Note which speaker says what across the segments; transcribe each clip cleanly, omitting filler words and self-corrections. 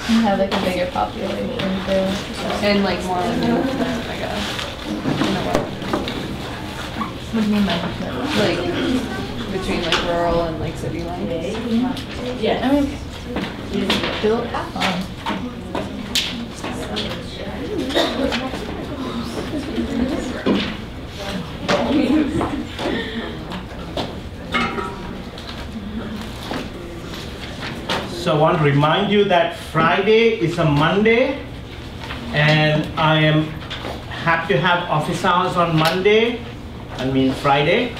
Speaker 1: have like a bigger population too.
Speaker 2: And like more like a,
Speaker 1: What do you mean by that?
Speaker 2: like between like rural and like city lines.
Speaker 1: I mean, built
Speaker 3: So I want to remind you that Friday is a Monday, and I am happy to have office hours on Monday, I mean Friday,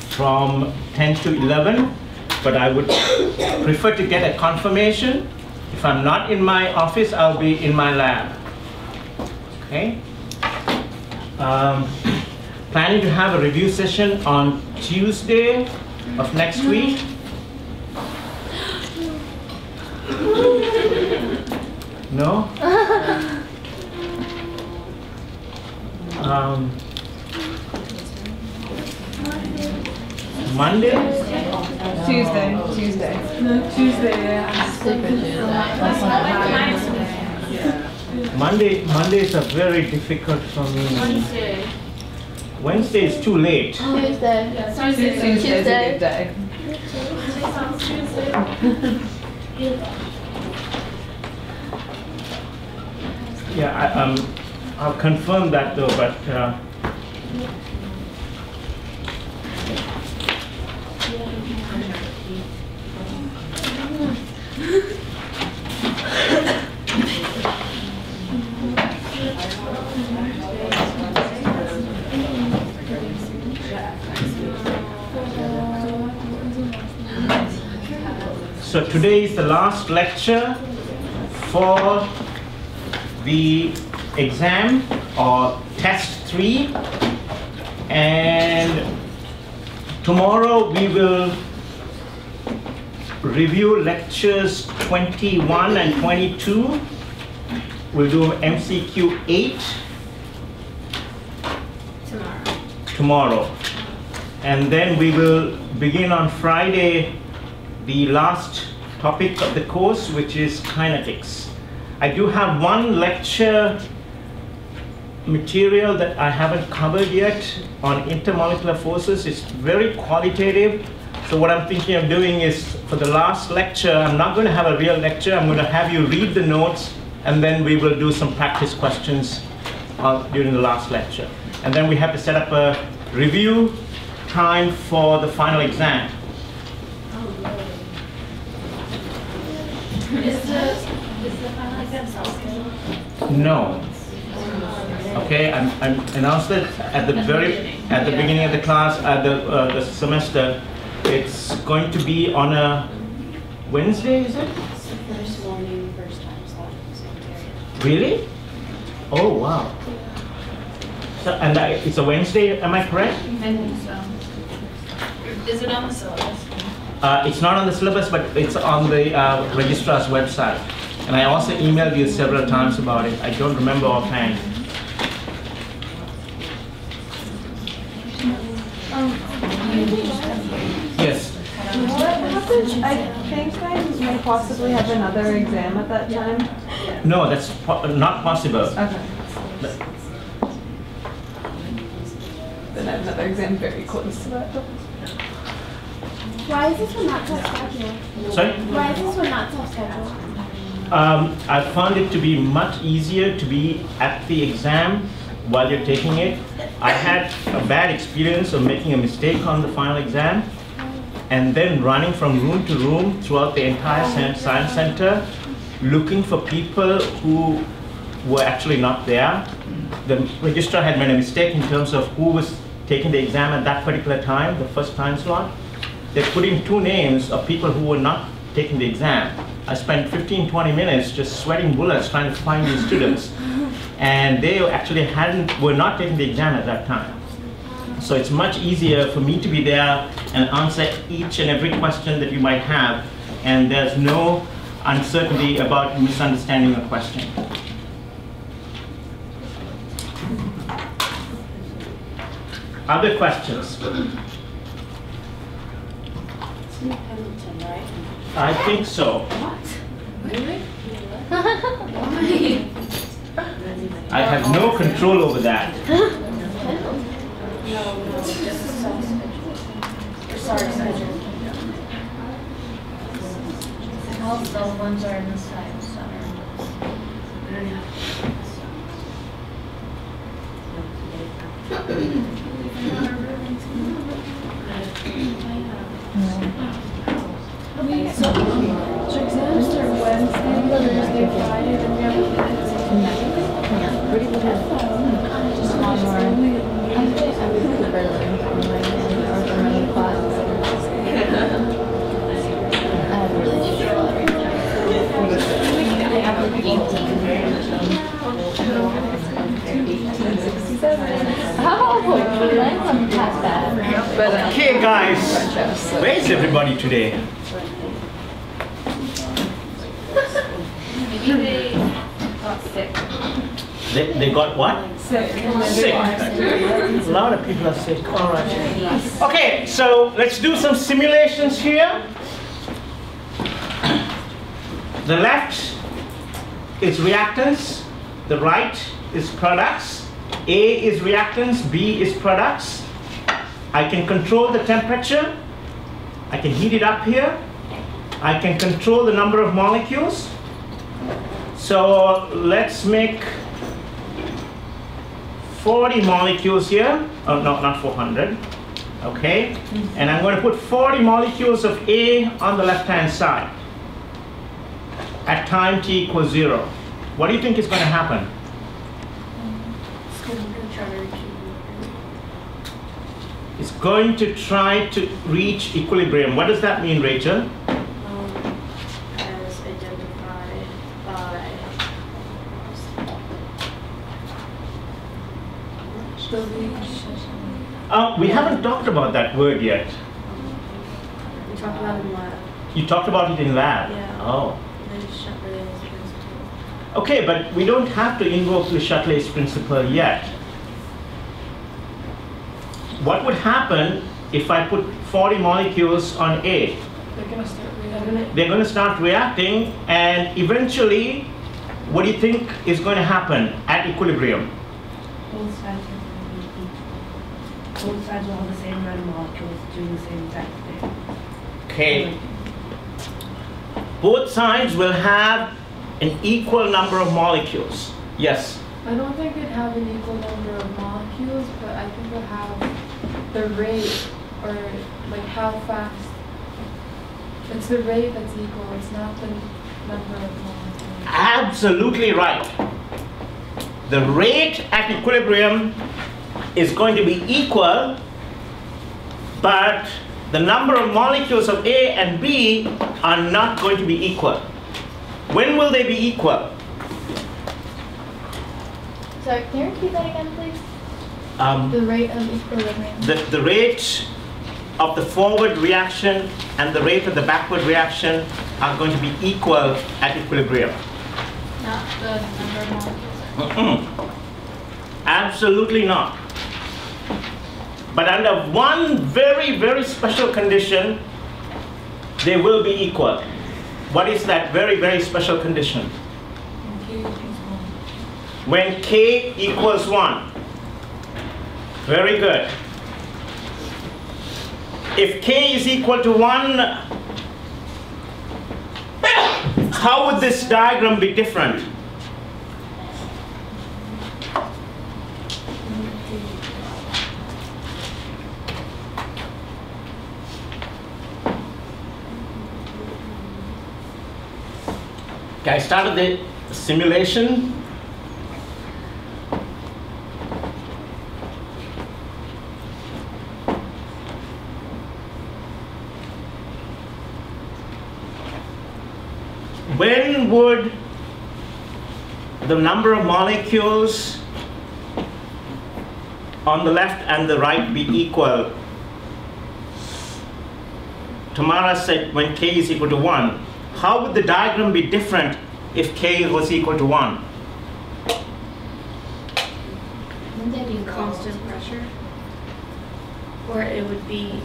Speaker 3: from 10 to 11, but I would prefer to get a confirmation. If I'm not in my office, I'll be in my lab. Okay? Planning to have a review session on Tuesday of next week. No? Monday?
Speaker 2: Tuesday.
Speaker 4: No, Tuesday, yeah.
Speaker 3: Monday is a very difficult for me. Wednesday is too late.
Speaker 1: Tuesday.
Speaker 2: Tuesday's a good day.
Speaker 3: Yeah, I'll confirm that though, but so today is the last lecture for the exam or test 3, and tomorrow we will review lectures 21 and 22. We'll do MCQ 8 tomorrow, and then we will begin on Friday the last topic of the course, which is kinetics. I do have one lecture material that I haven't covered yet on intermolecular forces. It's very qualitative. So what I'm thinking of doing is, for the last lecture, I'm not going to have a real lecture. I'm going to have you read the notes, and then we will do some practice questions during the last lecture. And then we have to set up a review time for the final exam.
Speaker 5: Is the final exam self-scheduled?
Speaker 3: No. Okay, I announced it at the beginning of the class, the semester. It's going to be on a Wednesday, is it?
Speaker 5: It's the first morning, first time slot.
Speaker 3: Really? Oh wow. So, and it's a Wednesday, am I correct?
Speaker 5: I think so. Is it on the syllabus?
Speaker 3: It's not on the syllabus, but it's on the registrar's website. And I also emailed you several times about it. I don't remember offhand. Yes.
Speaker 4: What happens? I think I may possibly have another exam at that time.
Speaker 3: No, that's not possible.
Speaker 4: Okay. Then I have another exam very close to that.
Speaker 6: Why is this one not self-scheduled?
Speaker 3: Sorry?
Speaker 6: Why is this one not self-scheduled?
Speaker 3: I found it to be much easier to be at the exam while you're taking it. I had a bad experience of making a mistake on the final exam and then running from room to room throughout the entire science center looking for people who were actually not there. The registrar had made a mistake in terms of who was taking the exam at that particular time, the first time slot. They put in 2 names of people who were not taking the exam. I spent 15-20 minutes just sweating bullets trying to find these students, and they actually were not taking the exam at that time. So it's much easier for me to be there and answer each and every question that you might have, and there's no uncertainty about misunderstanding a question. Other questions?
Speaker 5: Hamilton, right?
Speaker 3: I think so.
Speaker 5: What? Really?
Speaker 3: I have no control over that.
Speaker 5: All the ones are in the side center.
Speaker 6: So exams start Wednesday, Thursday, Friday, then we have
Speaker 1: Just one more. I would prefer to learn from my or from any class. I have really struggle every time. I have like 18. Oh, mine's not past that.
Speaker 3: Okay, guys, where is everybody today?
Speaker 5: Maybe they got sick.
Speaker 3: They got what?
Speaker 4: Sick.
Speaker 3: Sick. A lot of people are sick. All right. Okay, so let's do some simulations here. The left is reactants, the right is products. A is reactants, B is products. I can control the temperature. I can heat it up here. I can control the number of molecules. So let's make 40 molecules here. Oh, no, not 400. Okay. And I'm going to put 40 molecules of A on the left-hand side at time t equals 0. What do you think is going to happen? It's going to try to reach equilibrium. What does that mean, Rachel?
Speaker 5: As identified by
Speaker 3: We haven't talked about that word yet.
Speaker 5: we talked about in lab.
Speaker 3: You talked about it in lab.
Speaker 5: Yeah.
Speaker 3: Oh.
Speaker 5: And then Chatelier's principle.
Speaker 3: Okay, but we don't have to invoke the Chatelier's principle yet. What would happen if I put 40 molecules on A?
Speaker 6: They're gonna start reacting.
Speaker 3: They're going to start reacting, and eventually, what do you think is going to happen at equilibrium?
Speaker 7: Both sides are going to be equal. Both sides will have the same amount of molecules doing the same exact thing.
Speaker 3: Okay. Both sides will have an equal number of molecules. Yes.
Speaker 6: I don't think it'd have an equal number of molecules, but I think it'll have the rate, or like how fast. It's the rate that's equal, it's not the number of molecules.
Speaker 3: Absolutely right. The rate at equilibrium is going to be equal, but the number of molecules of A and B are not going to be equal. When will they be equal?
Speaker 1: Sorry, can you repeat that again, please? The rate of equilibrium.
Speaker 3: The rate of the forward reaction and the rate of the backward reaction are going to be equal at equilibrium.
Speaker 1: Not the number of molecules.
Speaker 3: Absolutely not. But under one very, very special condition, they will be equal. What is that very, very special condition? When K equals 1. Very good. If K is equal to 1, how would this diagram be different? Okay, I started the simulation. When would the number of molecules on the left and the right be equal? Tamara said when K is equal to 1. How would the diagram be different if K was equal to 1?
Speaker 1: Wouldn't they be
Speaker 5: Constant pressure. Or it would be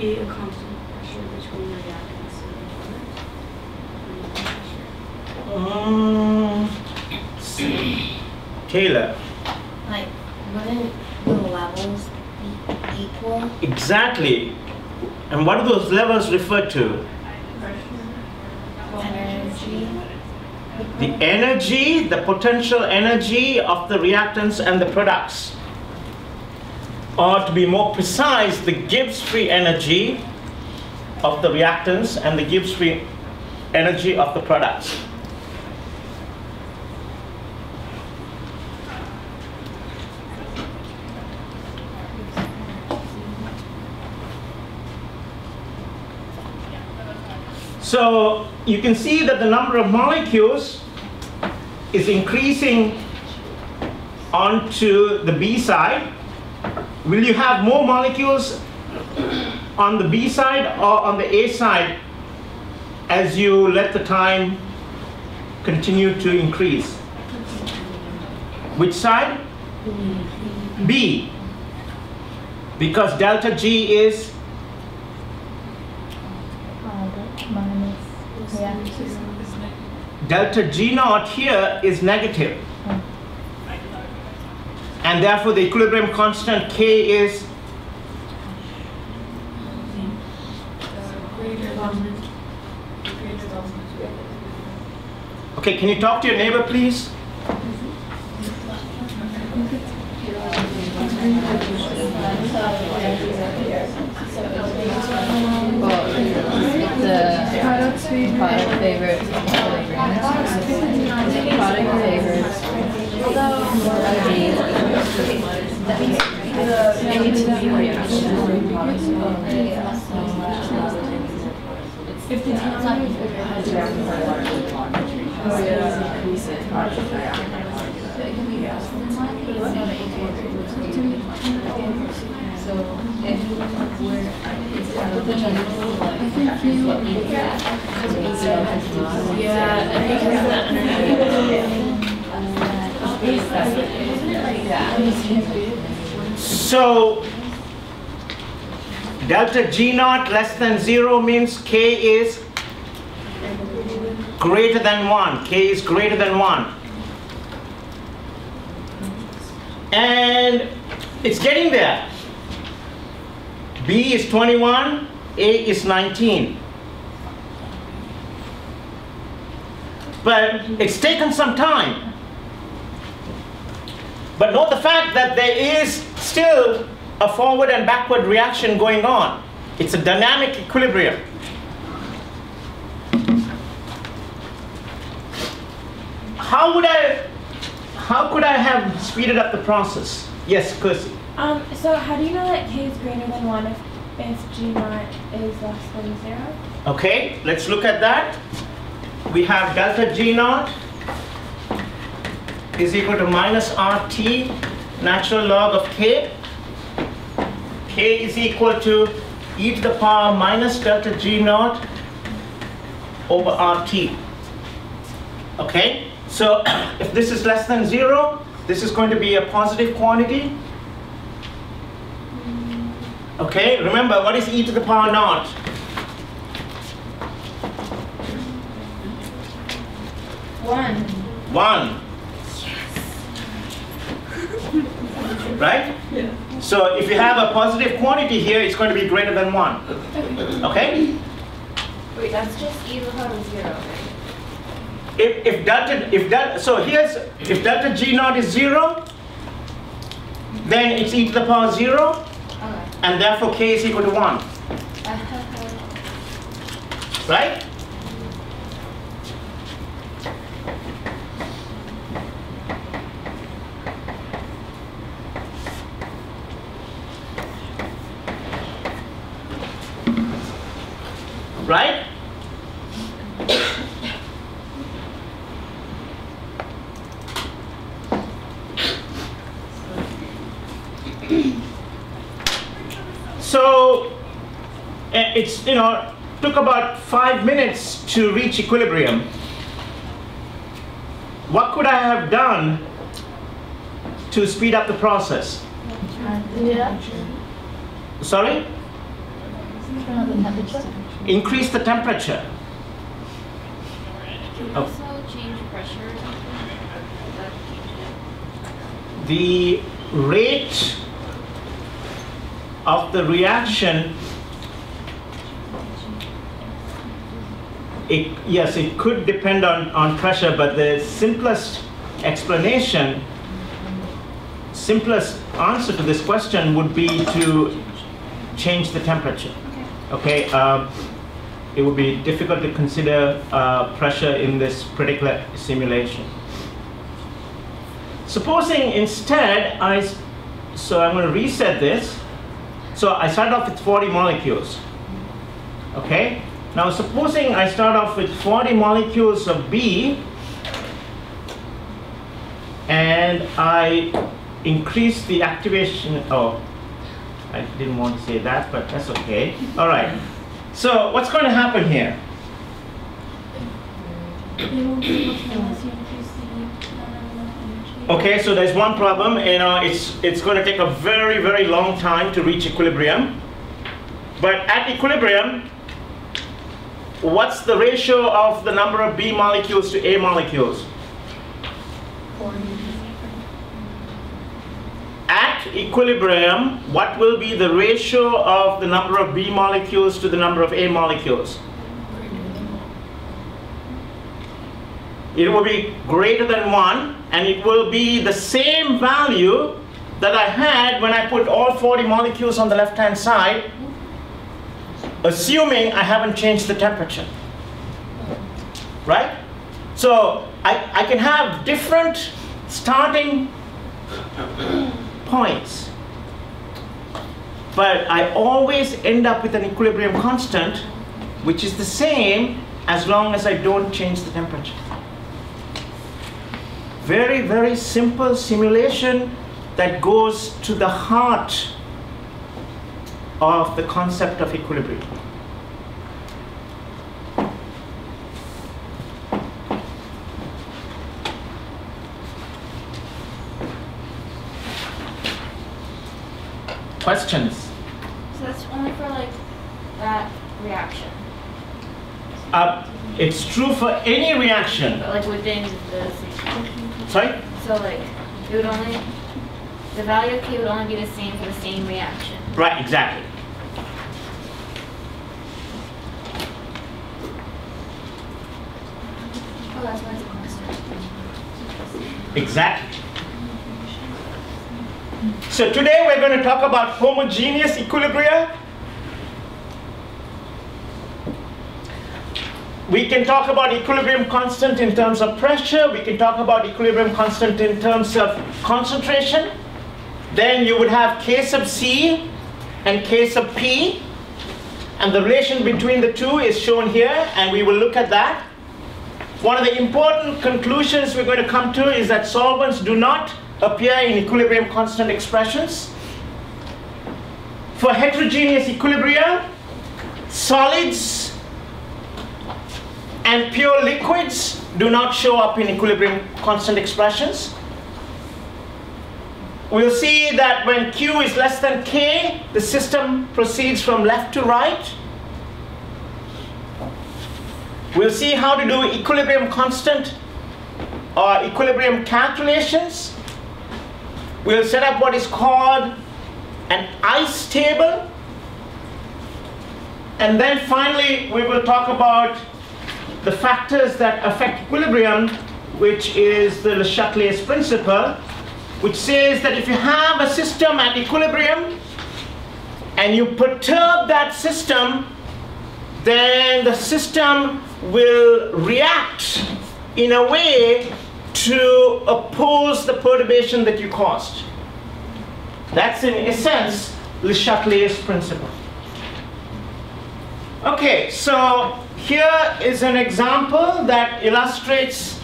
Speaker 5: a constant pressure between the reactants and the products.
Speaker 3: Taylor.
Speaker 1: Like, wouldn't the levels be equal?
Speaker 3: Exactly. And what do those levels refer to?
Speaker 1: Energy.
Speaker 3: The energy, the potential energy of the reactants and the products. Or to be more precise, the Gibbs free energy of the reactants and the Gibbs free energy of the products. So you can see that the number of molecules is increasing onto the B side. Will you have more molecules on the B side or on the A side as you let the time continue to increase? Which side? B. Because delta G is delta G naught here is negative. And therefore the equilibrium constant K is okay, can you talk to your neighbor please?
Speaker 2: The product favorites. Product favorites.
Speaker 6: If the
Speaker 3: So delta G naught less than 0 means K is greater than 1. K is greater than 1. And it's getting there. B is 21, A is 19. But it's taken some time. But note the fact that there is still a forward and backward reaction going on. It's a dynamic equilibrium. How could I have speeded up the process? Yes, Kirsty.
Speaker 8: So how do you know that K is greater than 1 if G naught is less than 0?
Speaker 3: Okay, let's look at that. We have delta G naught is equal to minus RT natural log of K. K is equal to e to the power minus delta G naught over RT. Okay, so if this is less than 0, this is going to be a positive quantity. Okay, remember what is e to the power naught? One. Right? Yeah. So if you have a positive quantity here, it's going to be greater than 1. Okay?
Speaker 8: Wait, that's just e to the power 0, right?
Speaker 3: If delta G naught is 0, then it's e to the power 0, and therefore K is equal to 1. Right? Right? So it's, took about 5 minutes to reach equilibrium. What could I have done to speed up the process? Sorry? Increase the temperature.
Speaker 1: Can you also change pressure?
Speaker 3: the rate of the reaction, yes, it could depend on pressure, but the simplest explanation, simplest answer to this question would be to change the temperature. Okay, it would be difficult to consider pressure in this particular simulation. Supposing instead so I'm going to reset this. So I started off with 40 molecules. Okay, now supposing I start off with 40 molecules of B, and I increase the activation. Oh, I didn't want to say that, but that's okay. All right. So what's going to happen here? Okay, so there's one problem. You know, it's going to take a very, very long time to reach equilibrium. But at equilibrium, what's the ratio of the number of B molecules to A molecules?
Speaker 8: 40.
Speaker 3: At equilibrium, what will be the ratio of the number of B molecules to the number of A molecules? It will be greater than 1, and it will be the same value that I had when I put all 40 molecules on the left-hand side, assuming I haven't changed the temperature. Right? So I can have different starting points, but I always end up with an equilibrium constant which is the same as long as I don't change the temperature. Very, very simple simulation that goes to the heart of the concept of equilibrium. Questions?
Speaker 1: So that's only for like that reaction.
Speaker 3: It's true for any reaction.
Speaker 1: But like within the
Speaker 3: Sorry?
Speaker 1: So like it would only, the value of K would only be the same for the same reaction.
Speaker 3: Right, exactly.
Speaker 1: Oh, that's why it's a constant.
Speaker 3: Exactly. So today we're going to talk about homogeneous equilibria. We can talk about equilibrium constant in terms of pressure. We can talk about equilibrium constant in terms of concentration. Then you would have K sub C and K sub P. And the relation between the two is shown here, and we will look at that. One of the important conclusions we're going to come to is that solvents do not appear in equilibrium constant expressions. For heterogeneous equilibria, solids and pure liquids do not show up in equilibrium constant expressions. We'll see that when Q is less than K, the system proceeds from left to right. We'll see how to do equilibrium constant or equilibrium calculations. We'll set up what is called an ICE table. And then finally, we will talk about the factors that affect equilibrium, which is the Le Chatelier's principle, which says that if you have a system at equilibrium and you perturb that system, then the system will react in a way to oppose the perturbation that you caused. That's in essence Le Chatelier's principle. Okay, so here is an example that illustrates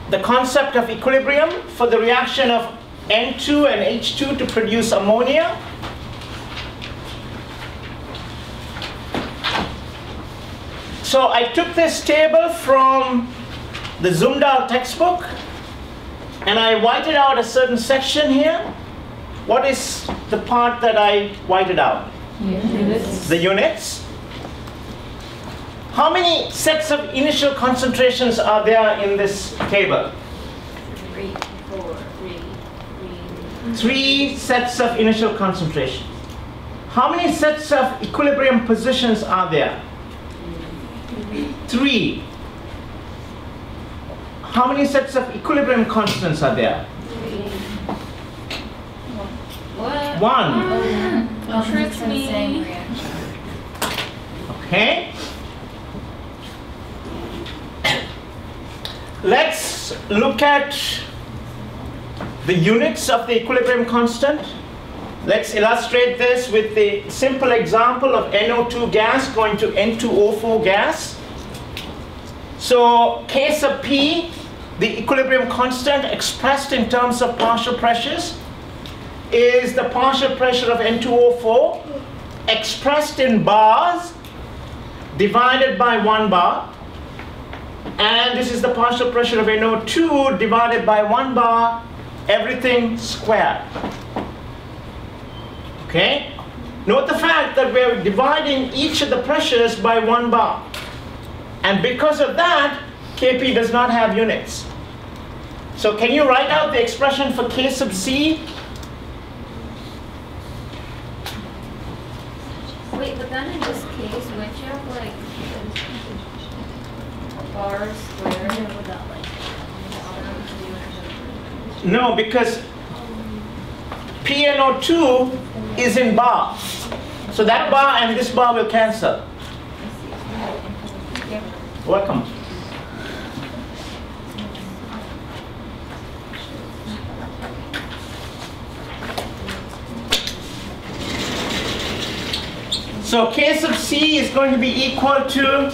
Speaker 3: the concept of equilibrium for the reaction of N2 and H2 to produce ammonia. So I took this table from the Zumdahl textbook and I whited out a certain section here. What is the part that I whited out?
Speaker 2: Units.
Speaker 3: The units. How many sets of initial concentrations are there in this table?
Speaker 1: 3.
Speaker 3: 3 sets of initial concentration. How many sets of equilibrium positions are there? 3. How many sets of equilibrium constants are there? 1.
Speaker 1: Tricks me.
Speaker 3: Okay. Let's look at the units of the equilibrium constant. Let's illustrate this with the simple example of NO2 gas going to N2O4 gas. So K sub P, the equilibrium constant expressed in terms of partial pressures, is the partial pressure of N2O4 expressed in bars divided by 1 bar. And this is the partial pressure of NO2 divided by 1 bar, everything squared. Okay? Note the fact that we're dividing each of the pressures by 1 bar. And because of that, Kp does not have units. So can you write out the expression for K sub C?
Speaker 1: Wait, but then in this case, wouldn't you have like bars squared without like
Speaker 3: No, because PNO2 is in bar. So that bar and this bar will cancel. Welcome. So K sub C is going to be equal to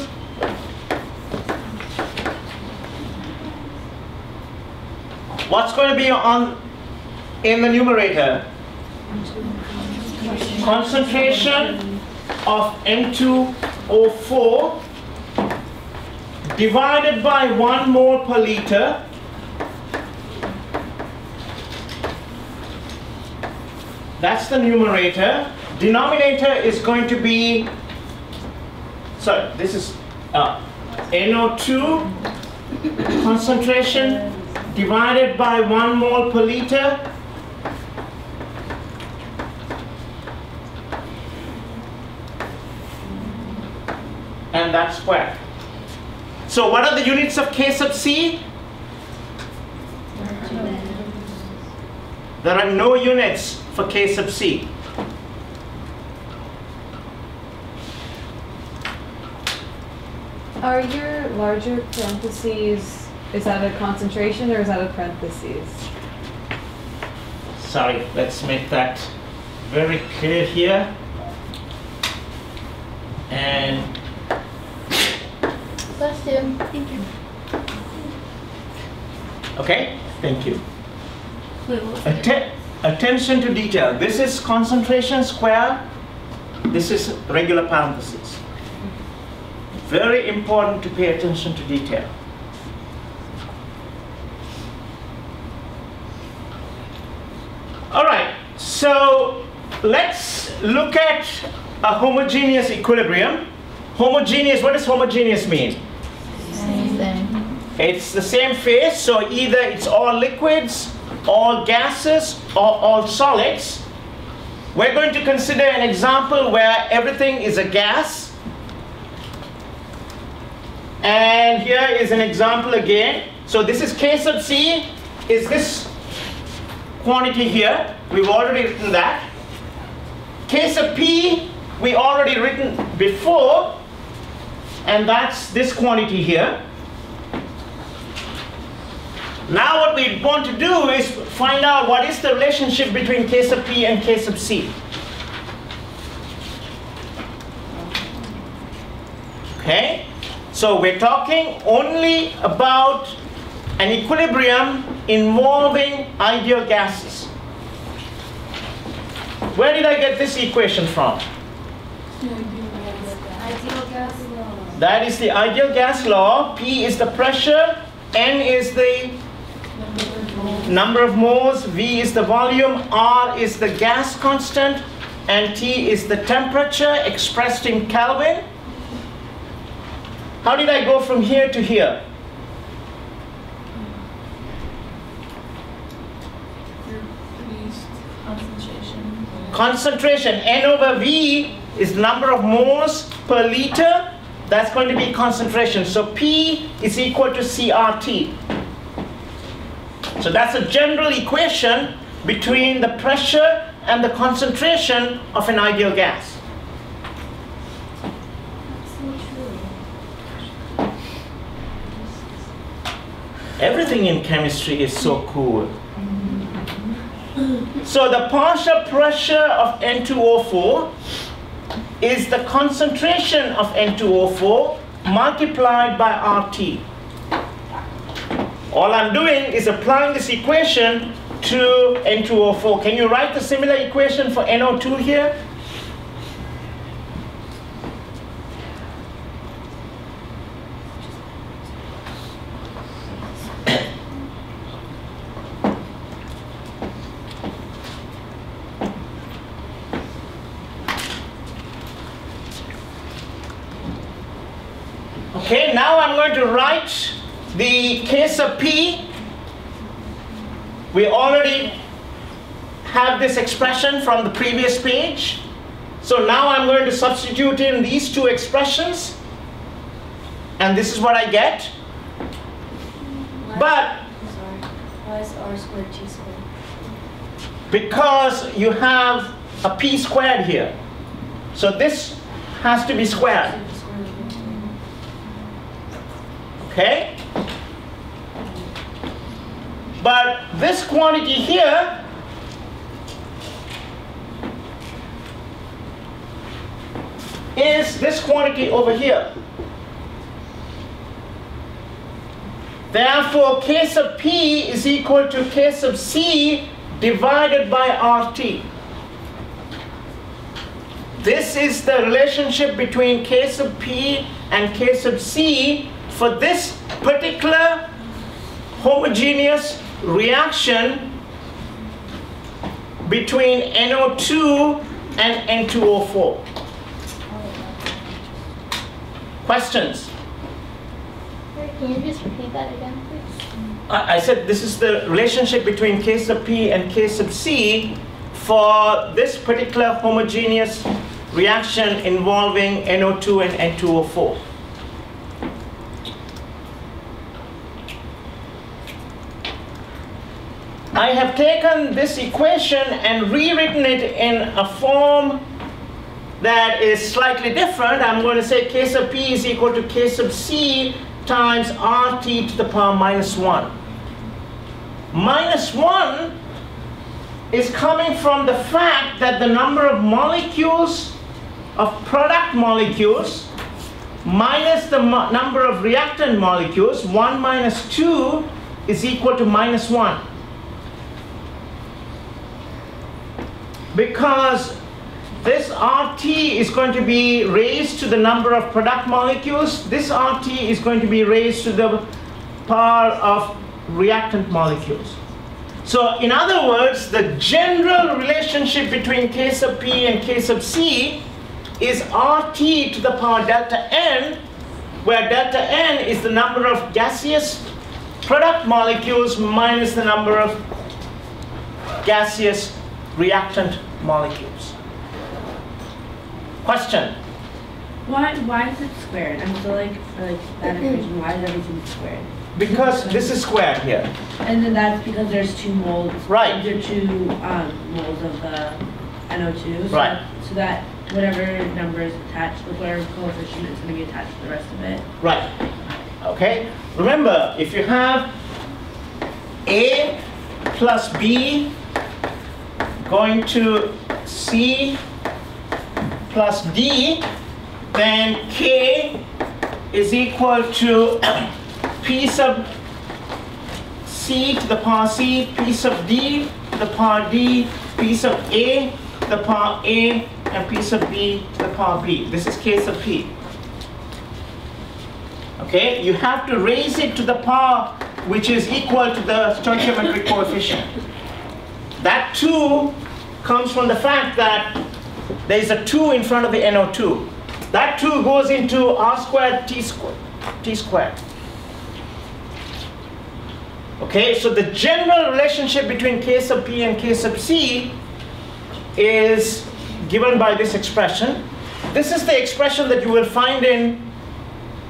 Speaker 3: what's going to be in the numerator? Concentration of N2O4 divided by 1 mole per liter that's the numerator. Denominator is going to be, sorry, this is NO2 concentration divided by 1 mole per liter and that's squared. So what are the units of K sub C? There are no units for K sub C.
Speaker 4: Are your larger parentheses, is that a concentration or is that a parentheses?
Speaker 3: Sorry, let's make that very clear here. And
Speaker 1: Bless him. Thank you.
Speaker 3: okay, thank you.
Speaker 1: Wait, what was it?
Speaker 3: Attention to detail. This is concentration square. This is regular parentheses. Very important to pay attention to detail. All right, so let's look at a homogeneous equilibrium. Homogeneous, what does homogeneous mean?
Speaker 1: Same thing.
Speaker 3: It's the same phase, so either it's all liquids, all gases, or all solids. We're going to consider an example where everything is a gas. And here is an example again. So this is K sub C, is this quantity here. We've already written that. K sub P, we already written before, and that's this quantity here. Now what we want to do is find out what is the relationship between K sub P and K sub C. Okay? So we're talking only about an equilibrium involving ideal gases. Where did I get this equation from?
Speaker 1: Ideal gas law.
Speaker 3: That is the ideal gas law. P is the pressure, N is the number of moles, V is the volume, R is the gas constant, and T is the temperature expressed in Kelvin. How did I go from here to here?
Speaker 6: You're
Speaker 3: concentration, N over V is the number of moles per liter. That's going to be concentration. So P is equal to CRT. So that's a general equation between the pressure and the concentration of an ideal gas. Everything in chemistry is so cool. So the partial pressure of N2O4 is the concentration of N2O4 multiplied by RT. All I'm doing is applying this equation to N2O4. Can you write the similar equation for NO2 here? Okay, now I'm going to write the case of P. We already have this expression from the previous page. So now I'm going to substitute in these two expressions. And this is what I get. But
Speaker 5: Why is R squared T squared?
Speaker 3: because you have a P squared here. So this has to be squared. Okay? But this quantity here is this quantity over here. Therefore, K sub P is equal to K sub C divided by RT. This is the relationship between K sub P and K sub C for this particular homogeneous reaction between NO2 and N2O4. Questions?
Speaker 1: Can you just repeat that again, please?
Speaker 3: I said this is the relationship between K sub P and K sub C for this particular homogeneous reaction involving NO2 and N2O4. I have taken this equation and rewritten it in a form that is slightly different. I'm going to say K sub P is equal to K sub C times RT to the power minus 1. Minus 1 is coming from the fact that the number of molecules of product molecules minus the number of reactant molecules, 1 minus 2 is equal to minus 1. Because this RT is going to be raised to the number of product molecules, this RT is going to be raised to the power of reactant molecules. So in other words, the general relationship between K sub P and K sub C is RT to the power delta N, where delta N is the number of gaseous product molecules minus the number of gaseous reactant molecules. Question?
Speaker 7: Why is it squared? I'm still like, for like that equation, why is everything squared?
Speaker 3: Because this is squared here.
Speaker 7: And then that's because there's 2 moles.
Speaker 3: Right.
Speaker 7: There are 2 moles of the NO2. So
Speaker 3: Right.
Speaker 7: So that whatever number is attached, with whatever coefficient is going to be attached to the rest of it.
Speaker 3: Right. Okay. Remember, if you have A plus B going to C plus D, then K is equal to P sub C to the power C, P sub D to the power D, P sub A to the power A, and P sub B to the power B. This is K sub P. Okay, you have to raise it to the power which is equal to the stoichiometric coefficient. That 2 comes from the fact that there is a 2 in front of the NO2. That 2 goes into R squared T squared. Okay, so the general relationship between K sub P and K sub C is given by this expression. This is the expression that you will find in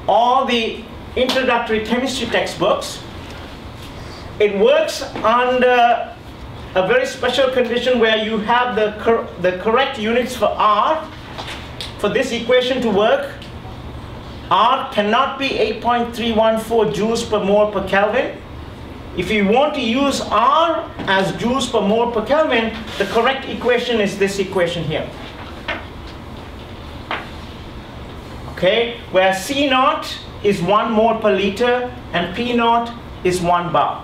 Speaker 3: all the introductory chemistry textbooks. It works under a very special condition where you have the correct units for R. For this equation to work, R cannot be 8.314 joules per mole per Kelvin. If you want to use R as joules per mole per Kelvin, the correct equation is this equation here. Okay, where C naught is 1 mole per liter and P naught is 1 bar.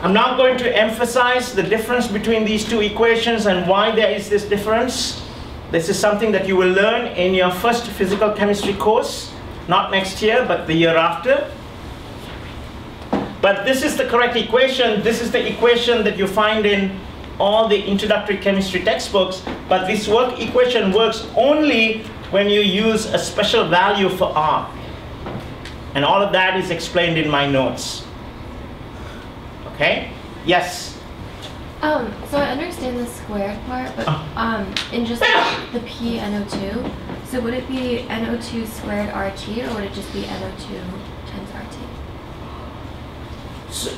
Speaker 3: I'm not going to emphasize the difference between these two equations and why there is this difference. This is something that you will learn in your first physical chemistry course, not next year, but the year after. But this is the correct equation. This is the equation that you find in all the introductory chemistry textbooks. But this equation works only when you use a special value for R. And all of that is explained in my notes. Okay? Yes?
Speaker 1: So I understand the squared part, but in just the P NO2, so would it be NO2 squared RT, or would it just be NO2 times RT?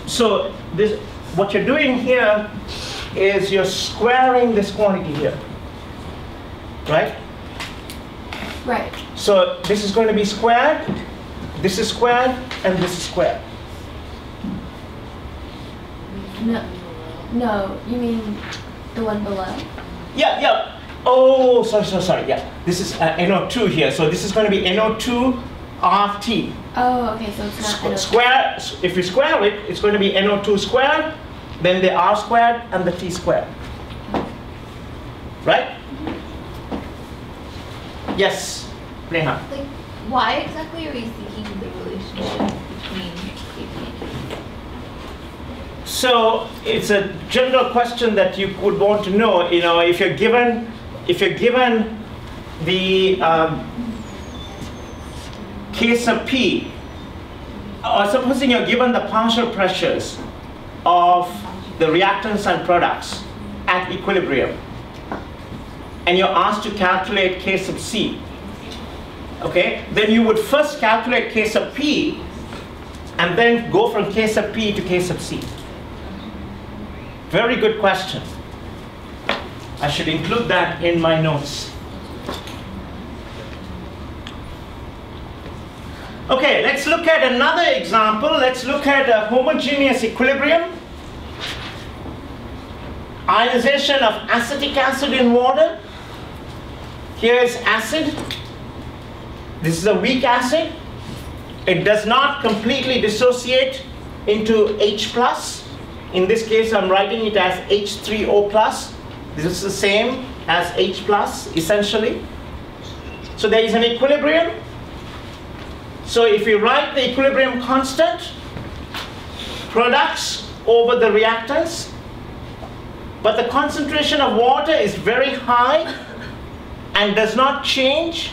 Speaker 3: So this, what you're doing here is you're squaring this quantity here, right?
Speaker 1: Right.
Speaker 3: So this is going to be squared, this is squared, and this is squared.
Speaker 1: No, you mean the one below?
Speaker 3: Yeah. Oh, sorry, yeah. This is NO2 here, so this is going to be NO2 RT.
Speaker 1: Oh, okay, so it's not NO2.
Speaker 3: Square, if you square it, it's going to be NO2 squared, then the R squared and the T squared. Right? Yes, Neha.
Speaker 9: Like, why exactly are you seeking the relationship between KP and KP?
Speaker 3: So it's a general question that you would want to know. You know, if you're given the case of P, or supposing you're given the partial pressures of the reactants and products at equilibrium, and you're asked to calculate K sub C, okay, then you would first calculate K sub P and then go from K sub P to K sub C. Very good question. I should include that in my notes. Okay, let's look at another example. Let's look at a homogeneous equilibrium. Ionization of acetic acid in water. Here is acid. This is a weak acid. It does not completely dissociate into H+. In this case, I'm writing it as H3O+. This is the same as H+, essentially. So there is an equilibrium. So if we write the equilibrium constant, products over the reactants, but the concentration of water is very high and does not change.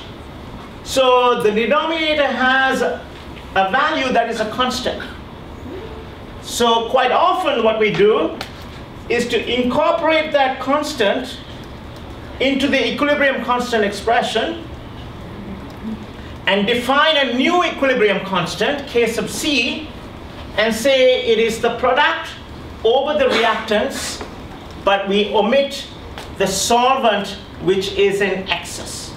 Speaker 3: So the denominator has a value that is a constant. So quite often what we do is to incorporate that constant into the equilibrium constant expression and define a new equilibrium constant, K sub C, and say it is the product over the reactants, but we omit the solvent which is in excess,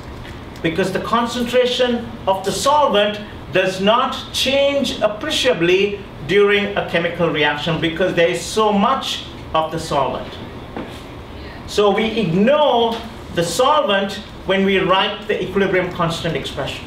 Speaker 3: because the concentration of the solvent does not change appreciably during a chemical reaction because there is so much of the solvent. So we ignore the solvent when we write the equilibrium constant expression.